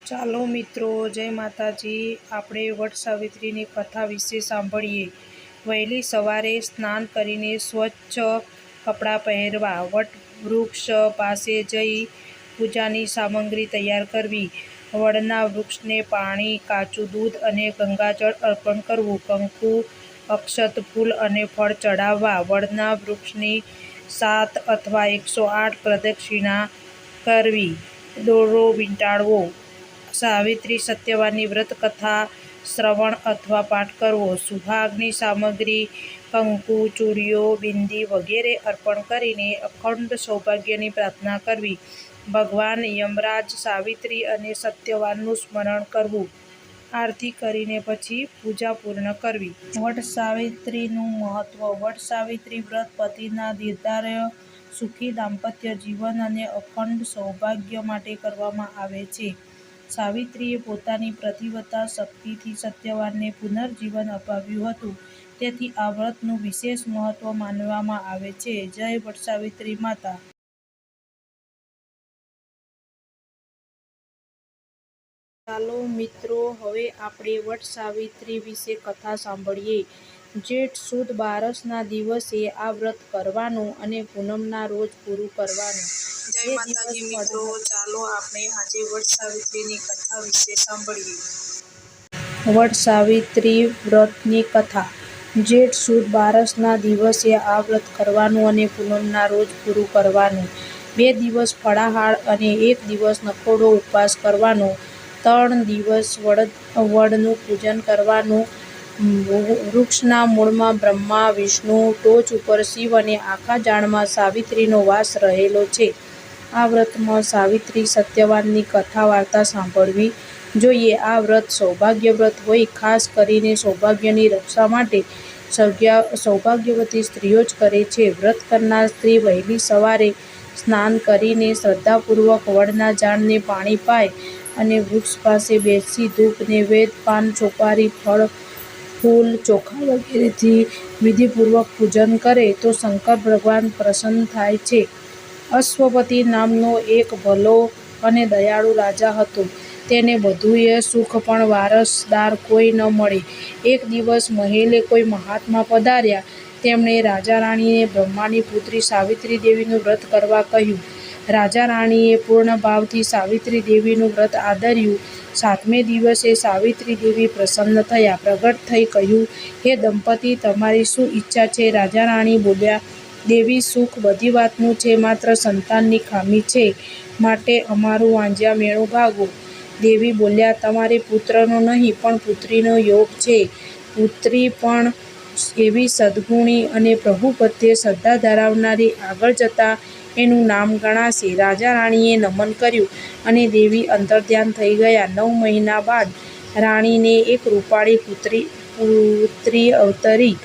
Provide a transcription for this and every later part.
ચાલો મિત્રો, જય માતાજી. આપણે વટ સાવિત્રીની કથા વિશે સાંભળીએ. વહેલી સવારે સ્નાન કરીને સ્વચ્છ કપડાં પહેરવા, વટ વૃક્ષ પાસે જઈ પૂજાની સામગ્રી તૈયાર કરવી. વડના વૃક્ષને પાણી, કાચું દૂધ અને ગંગાજળ અર્પણ કરવું. કંકુ, અક્ષત, ફૂલ અને ફળ ચઢાવવા. વડના વૃક્ષની 7 અથવા 108 પ્રદક્ષિણા કરવી. દોરો વીંટાળવો. સાવિત્રી સત્યવાનની વ્રત કથા શ્રવણ અથવા પાઠ કરવો. સુહાગની સામગ્રી કંકુ, ચૂડીઓ, બિંદી વગેરે અર્પણ કરીને અખંડ સૌભાગ્યની પ્રાર્થના કરવી. ભગવાન યમરાજ, સાવિત્રી અને સત્યવાનનું સ્મરણ કરવું. આરતી કરીને પછી પૂજા પૂર્ણ કરવી. વટ સાવિત્રીનું મહત્વ. વટ સાવિત્રી વ્રત પતિના દીર્ઘાયુ, સુખી દાંપત્ય જીવન અને અખંડ સૌભાગ્ય માટે કરવામાં આવે છે. સાવિત્રીએ પોતાની પતિવ્રતા શક્તિથી સત્યવાનને પુનર્જીવન અપાવ્યું હતું, તેથી આ વ્રતનું વિશેષ મહત્વ માનવામાં આવે છે. જય વટસાવિત્રી માતા. ચાલો મિત્રો, હવે આપણે વટ સાવિત્રી વિશે કથા સાંભળીએ. જેઠ સુદ બારસના દિવસે આ વ્રત કરવાનું અને પૂનમના રોજ પૂરું કરવાનું. જય માતાજી મિત્રો, ચાલો આપણે આજે વટ સાવિત્રીની કથા વિશે સાંભળીએ. વટ સાવિત્રી વ્રતની કથા. જેઠ સુદ બારસના દિવસે આ વ્રત કરવાનું અને પૂનમના રોજ પૂરું કરવાનું. 2 દિવસ ફળાહાર અને 1 દિવસ નકોરડો ઉપવાસ કરવાનો. 3 દિવસ વડનું પૂજન કરવાનું. વૃક્ષના મૂળમાં બ્રહ્મા, વિષ્ણુ, ટોચ ઉપર શિવ અને આખા ઝાડમાં સાવિત્રીનો વાસ રહેલો છે. આ વ્રતમાં સાવિત્રી સત્યવાનની કથા વાર્તા સાંભળવી જોઈએ. આ વ્રત સૌભાગ્ય વ્રત હોય. ખાસ કરીને સૌભાગ્યની રક્ષા માટે સૌભાગ્યવતી સ્ત્રીઓ જ કરે છે. વ્રત કરનાર સ્ત્રી વહેલી સવારે સ્નાન કરીને શ્રદ્ધાપૂર્વક વડના ઝાડને પાણી પાય અને વૃક્ષ પાસે બેસી ધૂપ, નૈવેદ્ય, પાન, સોપારી, ફળ, ફૂલ, ચોખા વગેરેથી વિધિપૂર્વક પૂજન કરે તો શંકર ભગવાન પ્રસન્ન થાય છે. અશ્વપતિ નામનો એક ભલો અને દયાળુ રાજા હતો. તેને બધુંય સુખ પણ વારસદાર કોઈ ન મળે. એક દિવસ મહેલે કોઈ મહાત્મા પધાર્યા. તેમણે રાજા રાણીને બ્રહ્માની પુત્રી સાવિત્રી દેવીનું વ્રત કરવા કહ્યું. રાજા રાણીએ પૂર્ણ ભાવથી સાવિત્રી દેવીનું વ્રત આદર્યું. 7મે દિવસે સાવિત્રી દેવી પ્રસન્ન થયા. પ્રગટ થઈ કહ્યું, હે દંપતી, તમારી શું ઈચ્છા છે? રાજા રાણી બોલ્યા, દેવી, સુખ બધી વાતનું છે, માત્ર સંતાનની ખામી છે, માટે અમારું વાંઝ્યા મેણું ભાગો. દેવી બોલ્યા, તમારે પુત્રનો નહીં પણ પુત્રીનો યોગ છે. પુત્રી પણ એવી સદ્ગુણી અને પ્રભુ પ્રત્યે શ્રદ્ધા ધરાવનારી, આગળ જતાં એનું નામ ગણાશે. રાજા રાણીએ નમન કર્યું અને દેવી અંતર્ધ્યાન થઈ ગયા. 9 મહિના બાદ રાણીને એક રૂપાળી પુત્રી અવતરી.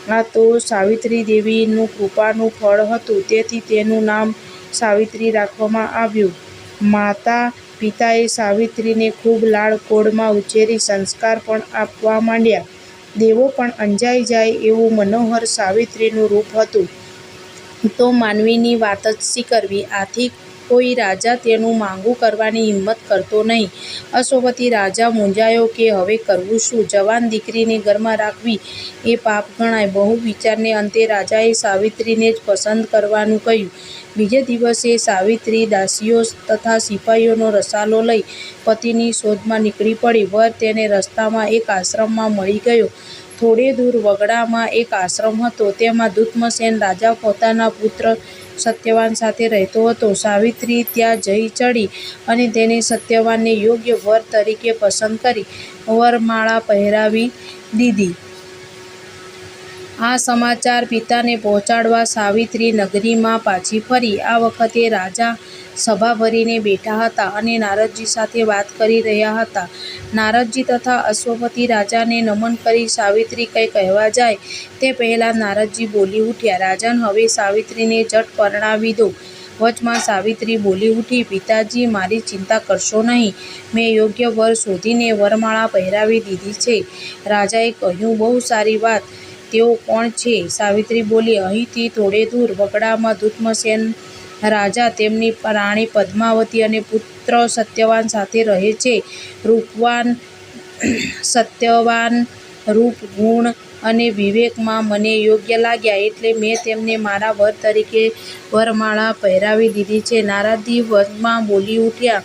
આ તો સાવિત્રી દેવીનું કૃપાનું ફળ હતું, તેથી તેનું નામ સાવિત્રી રાખવામાં આવ્યું. માતા પિતાએ સાવિત્રીને ખૂબ લાડ-કોડમાં ઉછેરી, સંસ્કાર પણ આપવા માંડ્યા. દેવો પણ અંજાઈ જાય એવું મનોહર સાવિત્રીનું રૂપ હતું. તો માનવીની વાત જ શી કરવી! આથી કોઈ રાજા તેનું માંગું કરવાની હિંમત કરતો નહીં. અશ્વપતિ રાજા મૂંઝાયો કે હવે કરવું શું? જવાન દીકરીને ઘરમાં રાખવી એ પાપ ગણાય. બહુ વિચારને અંતે રાજાએ સાવિત્રીને જ પસંદ કરવાનું કહ્યું. બીજે દિવસે સાવિત્રી દાસીઓ તથા સિપાહીઓનો રસાલો લઈ પતિની શોધમાં નીકળી પડી. વર તેને રસ્તામાં એક આશ્રમમાં મળી ગયો. થોડે દૂર વગડામાં એક આશ્રમ હતો. તેમાં દૂતમસેન રાજા પોતાના પુત્ર સત્યવાન સાથે રહેતો હતો. સાવિત્રી ત્યાં જઈ ચડી અને તેને સત્યવાનને યોગ્ય વર તરીકે પસંદ કરી વરમાળા પહેરાવી દીધી. આ સમાચાર પિતાને પહોંચાડવા સાવિત્રી નગરીમાં પાછી ફરી. આ વખતે રાજા સભા ભરીને બેઠા હતા અને નારદજી સાથે વાત કરી રહ્યા હતા. નારદજી તથા અશ્વપતિ રાજાને નમન કરી સાવિત્રી કંઈ કહેવા જાય તે પહેલાં નારદજી બોલી ઉઠ્યા, રાજન, હવે સાવિત્રીને ઝટ પરણાવી દો. વચમાં સાવિત્રી બોલી ઉઠી, પિતાજી, મારી ચિંતા કરશો નહીં. મેં યોગ્ય વર શોધીને વરમાળા પહેરાવી દીધી છે. રાજાએ કહ્યું, બહુ સારી વાત. તેઓ કોણ છે? સાવિત્રી બોલી, અહીંથી થોડે દૂર વગડામાં દૂતમસેન રાજા તેમની રાણી પદ્માવતી અને પુત્ર સત્યવાન સાથે રહે છે. સત્યવાન રૂપ, ગુણ અને વિવેકમાં મને યોગ્ય લાગ્યા, એટલે મેં તેમને મારા વર તરીકે વરમાળા પહેરાવી દીધી છે. નારદજી વનમાં બોલી ઉઠ્યા,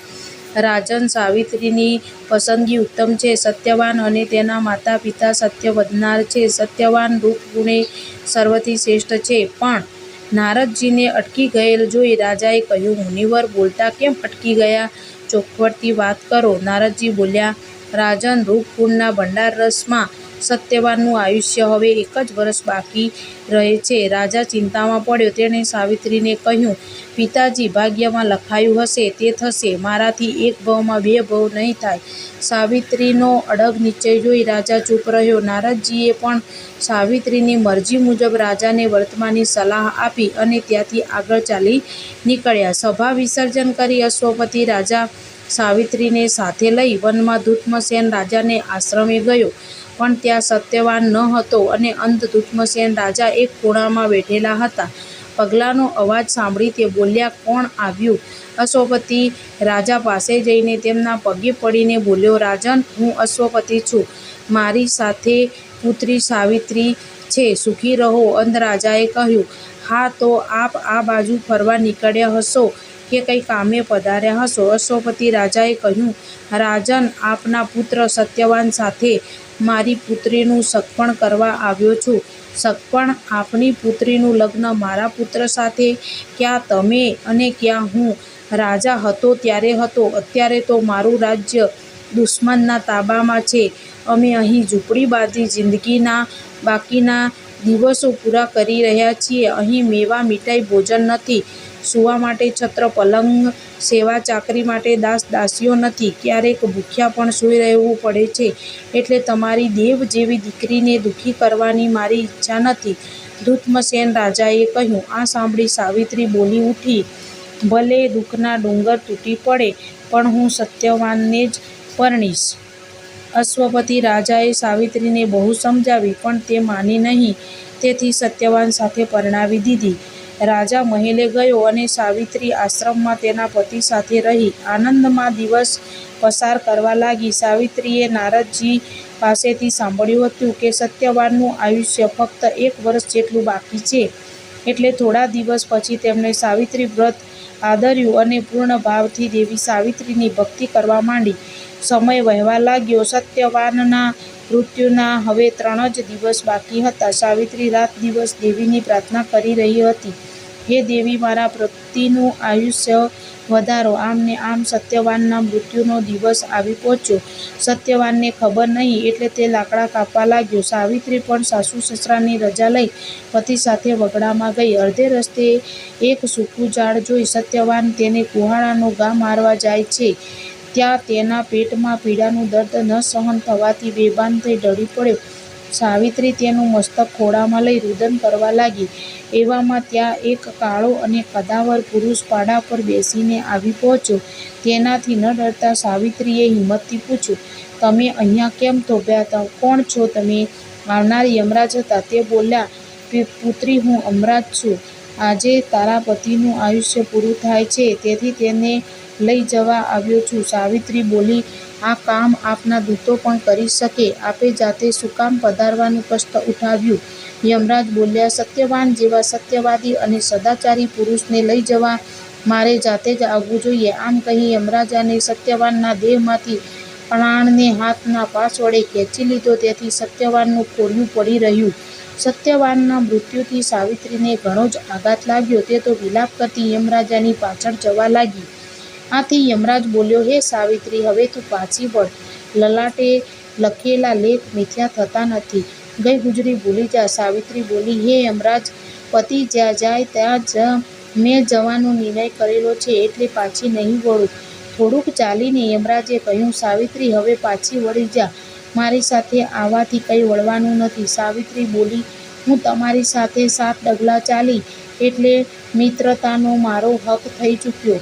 રાજન, સાવિત્રીની પસંદગી ઉત્તમ છે. સત્યવાન અને તેના માતા પિતા સત્યવદનાર છે. સત્યવાન રૂપ ગુણે સર્વથી શ્રેષ્ઠ છે. પણ નારદજીને અટકી ગયેલ જોઈ રાજાએ કહ્યું, મુનિવર બોલતા કેમ અટકી ગયા? ચોખવટથી વાત કરો. નારદજી બોલ્યા, રાજન, રૂપ ગુણના ભંડાર રસમાં સત્યવાનનું આયુષ્ય હવે 1 જ વર્ષ બાકી રહે છે. રાજા ચિંતામાં પડ્યો. તેણે સાવિત્રીને કહ્યું, પિતાજી, ભાગ્યમાં લખાયું હશે તે થશે. મારાથી 1 ભવમાં 2 ભવ નહીં થાય. સાવિત્રીનો અડગ નિશ્ચય જોઈ રાજા ચૂપ રહ્યો. નારદજીએ પણ સાવિત્રીની મરજી મુજબ રાજાને વર્તમાનની સલાહ આપી અને ત્યાંથી આગળ ચાલી નીકળ્યા. સભા વિસર્જન કરી અશ્વપતિ રાજા સાવિત્રીને સાથે લઈ વનમાં ધૂમ્રસેન રાજાને આશ્રમે ગયો. પણ ત્યાં સત્યવાન ન હતો અને અંધ ધૂમ્રસેન રાજા એક ખૂણામાં બેઠેલા હતા. પગલાંનો અવાજ સાંભળી તે બોલ્યા, કોણ આવ્યું? અશ્વપતિ રાજા પાસે જઈને તેમના પગે પડીને બોલ્યો, રાજન, હું અશ્વપતિ છું. મારી સાથે પુત્રી સાવિત્રી છે. સુખી રહો. અંધ રાજાએ કહ્યું, હા, તો આપ આ બાજુ ફરવા નીકળ્યા હશો કે કંઈ કામે પધાર્યા હશો? અશ્વપતિ રાજાએ કહ્યું, રાજન, આપના પુત્ર સત્યવાન સાથે મારી પુત્રીનું સગપણ કરવા આવ્યો છું. સગપણ? આપની પુત્રીનું લગ્ન મારા પુત્ર સાથે? ક્યાં તમે અને ક્યાં હું? રાજા હતો ત્યારે હતો, અત્યારે તો મારું રાજ્ય દુશ્મનના તાબામાં છે. અમે અહીં ઝૂંપડી બાંધી જિંદગીના બાકીના દિવસો પૂરા કરી રહ્યા છીએ. અહીં મેવા, મીઠાઈ, ભોજન નથી. સૂવા માટે છત્ર, પલંગ, સેવા ચાકરી માટે દાસ દાસીઓ નથી. ક્યારેક ભૂખ્યા પણ સૂઈ રહેવું પડે છે. એટલે તમારી દેવ જેવી દીકરીને દુઃખી કરવાની મારી ઈચ્છા નથી. ધૂમ્રસેન રાજાએ કહ્યું. આ સાંભળી સાવિત્રી બોલી ઉઠી, ભલે દુઃખના ડુંગર તૂટી પડે, પણ હું સત્યવાનને જ પરણીશ. અશ્વપતિ રાજાએ સાવિત્રીને બહુ સમજાવી, પણ તે માની નહીં. તેથી સત્યવાન સાથે પરણાવી દીધી. રાજા મહેલે ગયો અને સાવિત્રી આશ્રમમાં તેના પતિ સાથે રહી આનંદમાં દિવસ પસાર કરવા લાગી. સાવિત્રીએ નારદજી પાસેથી સાંભળ્યું હતું કે સત્યવાનનું આયુષ્ય ફક્ત 1 વર્ષ જેટલું બાકી છે. એટલે થોડા દિવસ પછી તેમણે સાવિત્રી વ્રત આદર્યું અને પૂર્ણ ભાવથી દેવી સાવિત્રીની ભક્તિ કરવા માંડી. સમય વહેવા લાગ્યો. સત્યવાનના મૃત્યુના હવે 3 જ દિવસ બાકી હતા. સાવિત્રી રાત દિવસ દેવીની પ્રાર્થના કરી રહી હતી, હે દેવી, મારા પતિનું આયુષ્ય વધારો. આમ ને આમ સત્યવાનના મૃત્યુનો દિવસ આવી પહોંચ્યો. સત્યવાનને ખબર નહીં, એટલે તે લાકડા કાપવા લાગ્યો. સાવિત્રી પણ સાસુ સસરાની રજા લઈ પતિ સાથે વગડામાં ગઈ. અડધે રસ્તે એક સૂકું ઝાડ જોઈ સત્યવાન તેને કુહાડાનો ઘા મારવા જાય છે. ત્યાં તેના પેટમાં પીડાનું દર્દ ન સહન થવાથી બેભાન થઈ ઢળી પડ્યો. સાવિત્રી તેનું મસ્તક ખોળામાં લઈ રુદન કરવા લાગી. એવામાં ત્યાં એક કાળો અને કદાવર પુરુષ પાડા પર બેસીને આવી પહોંચ્યો. તેનાથી ન ડરતા સાવિત્રીએ હિંમતથી પૂછ્યું, તમે અહીંયા કેમ થોભ્યા? કોણ છો તમે? આવનાર યમરાજ હતા. તે બોલ્યા, પુત્રી, હું યમરાજ છું. આજે તારા પતિનું આયુષ્ય પૂરું થાય છે, તેથી તેને લઈ જવા આવ્યો છું. સાવિત્રી બોલી, આ કામ આપના દૂતો પણ કરી શકે. આપે જાતે શું કામ પધારવાનું કષ્ટ ઉઠાવ્યું? યમરાજ બોલ્યા, સત્યવાન જેવા સત્યવાદી અને સદાચારી પુરુષને લઈ જવા મારે જાતે જ આવવું જોઈએ. આમ કહી યમરાજાને સત્યવાનના દેહમાંથી પ્રાણને હાથના પાશ વડે ખેંચી લીધો. તેથી સત્યવાનનું ખોડિયું પડી રહ્યું. સત્યવાનના મૃત્યુથી સાવિત્રીને ઘણો જ આઘાત લાગ્યો. તે તો વિલાપ કરતી યમરાજાની પાછળ જવા લાગી. આથી યમરાજ બોલ્યો, હે સાવિત્રી, હવે તું પાછી વળ. લલાટે લખેલા લેખ મિથ્યા થતા નથી. ગઈ ગુજરી ભૂલી જા. સાવિત્રી બોલી, હે યમરાજ, પતિ જ્યાં જાય ત્યાં જ મેં જવાનો નિર્ણય કરેલો છે, એટલે પાછી નહીં વળું. થોડુંક ચાલીને યમરાજે કહ્યું, સાવિત્રી, હવે પાછી વળી જા. મારી સાથે આવવાથી કંઈ વળવાનું નથી. સાવિત્રી બોલી, હું તમારી સાથે 7 ડગલાં ચાલી એટલે મિત્રતાનો મારો હક થઈ ચૂક્યો.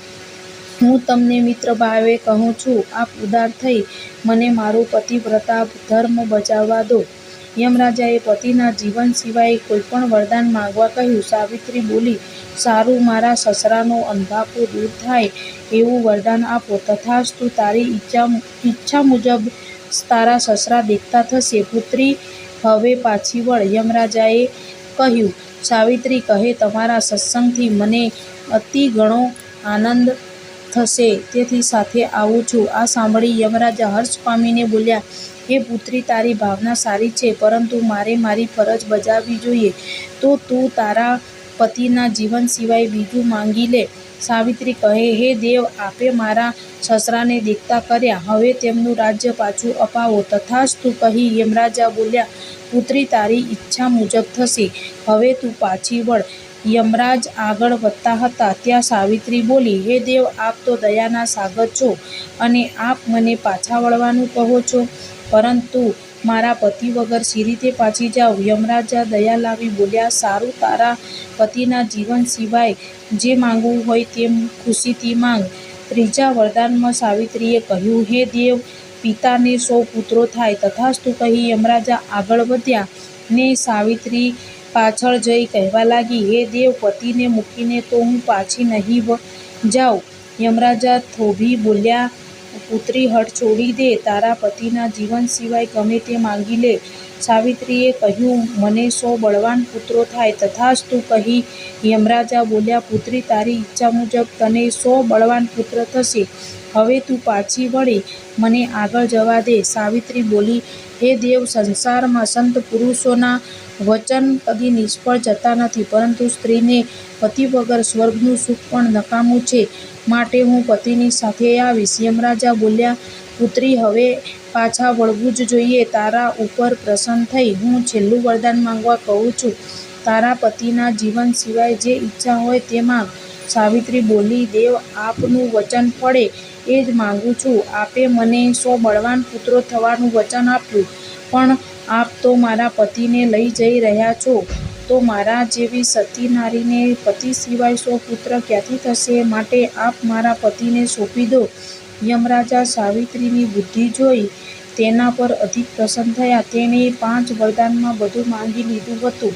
હું તમને મિત્ર ભાવે કહું છું. આપ ઉદાર થઈ મને મારો પતિવ્રતા ધર્મ બજાવવા દો. યમરાજાએ પતિના જીવન સિવાય કોઈ પણ વરદાન માંગવા કહ્યું. સાવિત્રી બોલી, સારું, મારા સસરાનો અંધાપો દૂર થાય એવું વરદાન આપો. તથાસ્તુ, તારી ઈચ્છા મુજબ તારા સસરા દેખતા થશે. પુત્રી, હવે પાછી વળ. યમરાજાએ કહ્યું. સાવિત્રી કહે, તમારા સત્સંગથી મને અતિ ઘણો આનંદ થશે, તેથી સાથે આવું છું. આ સાંભળી યમરાજા હર્ષ પામીને બોલ્યા, હે પુત્રી, તારી ભાવના સારી છે, પરંતુ મારે મારી ફરજ બજાવવી જોઈએ. તો તું તારા પતિના જીવન સિવાય બીજું માંગી લે. સાવિત્રી કહે, હે દેવ, આપે મારા સસરાને દેખતા કર્યા, હવે તેમનું રાજ્ય પાછું અપાવો. તથાસ્તુ કહી યમરાજા બોલ્યા, પુત્રી, તારી ઈચ્છા મુજબ થશે. હવે તું પાછી વળ. યમરાજ આગળ વધતા હતા ત્યાં સાવિત્રી બોલી, હે દેવ, આપ તો દયાના સાગર છો અને આપ મને પાછા વળવાનું કહો છો, પરંતુ મારા પતિ વગર શી રીતે પાછી જાઉં? યમરાજા દયા લાવી બોલ્યા, સારું, તારા પતિના જીવન સિવાય જે માંગવું હોય તે ખુશીથી માંગ. ત્રીજા વરદાનમાં સાવિત્રીએ કહ્યું, હે દેવ, પિતાને 100 પુત્રો થાય. તથાસ્તુ કહી યમરાજા આગળ વધ્યા ને સાવિત્રી પાછળ જઈ કહેવા લાગી, હે દેવ, પતિને મૂકીને તો હું પાછી નહીં જાઉં. યમરાજા થોભી બોલ્યા, પુત્રી, હઠ છોડી દે. તારા પતિના જીવન સિવાય ગમે તે માંગી લે. સાવિત્રીએ કહ્યું, મને 100 બળવાન પુત્રો થાય. તથાસ્તુ કહી યમરાજા બોલ્યા, પુત્રી, તારી ઈચ્છા મુજબ તને 100 બળવાન પુત્ર થશે. હવે તું પાછી વળી મને આગળ જવા દે. સાવિત્રી બોલી, હે દેવ, સંસારમાં સંત પુરુષોના વચન કદી નિષ્ફળ જતા નથી, પરંતુ સ્ત્રીને પતિ વગર સ્વર્ગનું સુખ પણ નકામું છે, માટે હું પતિની સાથે આવીશ. યમરાજા બોલ્યા, પુત્રી, હવે પાછા વળવું જ જોઈએ. તારા ઉપર પ્રસન્ન થઈ હું છેલ્લું વરદાન માંગવા કહું છું. તારા પતિના જીવન સિવાય જે ઈચ્છા હોય તે માંગ. સાવિત્રી બોલી, દેવ, આપનું વચન ફળે એ જ માંગુ છું. આપે મને 100 બળવાન પુત્રો થવાનું વચન આપ્યું, પણ આપ તો મારા પતિને લઈ જઈ રહ્યા છો, તો મારા જેવી સતી નારીને પતિ સિવાય 100 પુત્ર ક્યાંથી થશે? માટે આપ મારા પતિને સોંપી દો. યમરાજા સાવિત્રીની બુદ્ધિ જોઈ તેના પર અધિક પ્રસન્ન થયા. તેણે 5 વરદાનમાં બધું માંગી લીધું હતું.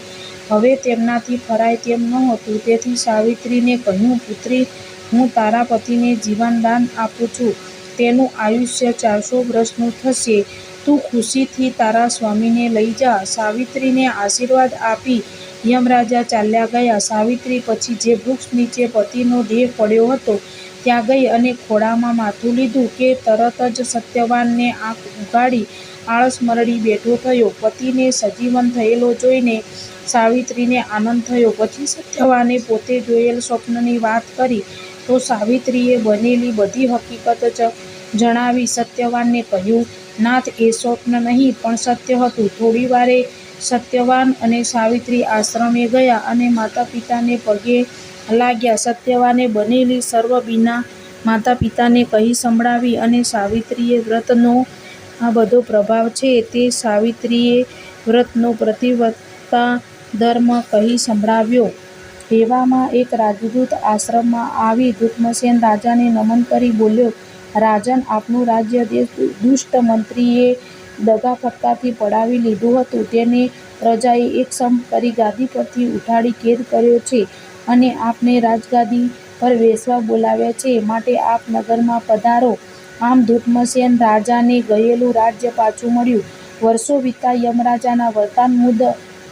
હવે તેમનાથી ફરાય તેમ નહોતું. તેથી સાવિત્રીને કહ્યું, પુત્રી, હું તારા પતિને જીવનદાન આપું છું. તેનું આયુષ્ય 400 વર્ષનું થશે. તું ખુશીથી તારા સ્વામીને લઈ જા. સાવિત્રીને આશીર્વાદ આપી યમરાજા ચાલ્યા ગયા. સાવિત્રી પછી જે વૃક્ષ નીચે પતિનો દેહ પડ્યો હતો ત્યાં ગઈ અને ખોળામાં માથું લીધું કે તરત જ સત્યવાનને આંખ ઉઘાડી આળસ મરડી બેઠો થયો. પતિને સજીવન થયેલો જોઈને સાવિત્રીને આનંદ થયો. પછી સત્યવાને પોતે જોયેલ સ્વપ્નની વાત કરી તો સાવિત્રીએ બનેલી બધી હકીકત જણાવી. સત્યવાનને કહ્યું, નાથ, એ સ્વપ્ન નહીં પણ સત્ય હતું. થોડી વારે સત્યવાન અને સાવિત્રી આશ્રમે ગયા અને માતા પિતાને પગે લાગ્યા. સત્યવાને બનેલી સર્વ બીના માતા પિતાને કહી સંભળાવી અને સાવિત્રીએ વ્રતનો આ બધો પ્રભાવ છે તે સાવિત્રીએ વ્રતનો પ્રતિવ્રતા ધર્મ કહી સંભળાવ્યો. એવામાં એક રાજદૂત આશ્રમમાં આવી દુષ્ટસેન રાજાને નમન કરી બોલ્યો, રાજન, આપનું રાજ્ય દુષ્ટ મંત્રીએ દગાફટકાથી પડાવી લીધું હતું. તેને પ્રજાએ એક સંપ કરી ગાદી પરથી ઉઠાડી કેદ કર્યો છે અને આપને રાજગાદી પર બેસવા બોલાવ્યા છે. માટે આપ નગરમાં પધારો. આમ દુષ્ટસેન રાજાને ગયેલું રાજ્ય પાછું મળ્યું. વર્ષો વીતતા યમરાજાના વરદાન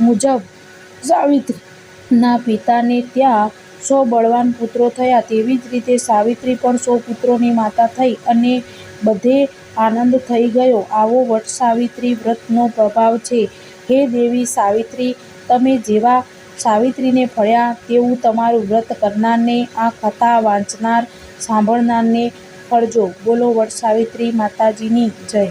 મુજબ સાવિત્રીના પિતાને ત્યાં 100 બળવાન પુત્રો થયા. તેવી જ રીતે સાવિત્રી પણ 100 પુત્રોની માતા થઈ અને બધે આનંદ થઈ ગયો. આવો વટ સાવિત્રી વ્રતનો પ્રભાવ છે. હે દેવી સાવિત્રી, તમે જેવા સાવિત્રીને ફળ્યા તેવું તમારું વ્રત કરનારને, આ કથા વાંચનાર સાંભળનારને ફળજો. બોલો વટ સાવિત્રી માતાજીની જય.